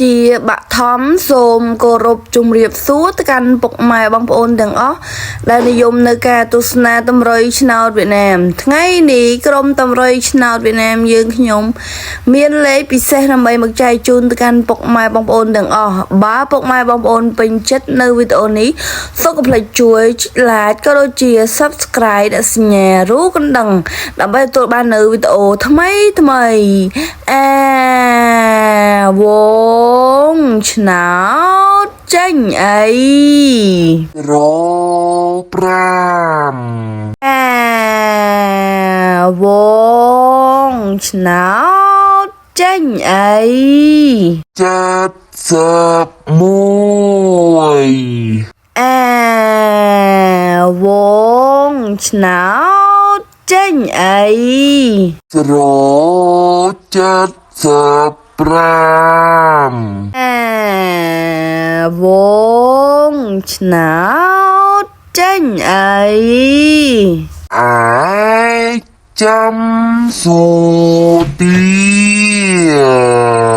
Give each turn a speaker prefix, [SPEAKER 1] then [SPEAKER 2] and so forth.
[SPEAKER 1] ជាបាក់ថំសូមគោរពជំរាបសួរទៅកាន់ពុកម៉ែបងប្អូនទាំងអស់ដែលនិយមនៅការទស្សនាតម្រុយឆ្នោតវៀតណាមថ្ងៃនេះក្រុមតម្រុយឆ្នោតវៀតណាមយើងខ្ញុំមានលេខពិសេសដើម្បីមកចែកជូនទៅកាន់ពុកម៉ែបងប្អូនទាំងអស់បើពុកម៉ែបងប្អូនពេញចិត្តនៅវីដេអូនេះសូមកុំភ្លេចជួយចុច like ក៏ដូចជា subscribe ដាក់សញ្ញារូបកណ្ដឹងដើម្បីទទួលបាននៅវីដេអូថ្មីវងឆ្នោតចេញអី
[SPEAKER 2] រ5
[SPEAKER 1] វងឆ្នោតចេញអី
[SPEAKER 2] 71
[SPEAKER 1] វងឆ្នោតចេញអី
[SPEAKER 2] 75
[SPEAKER 1] វងឆ្នោតចេញអី
[SPEAKER 2] អាយចាំសួរទៀត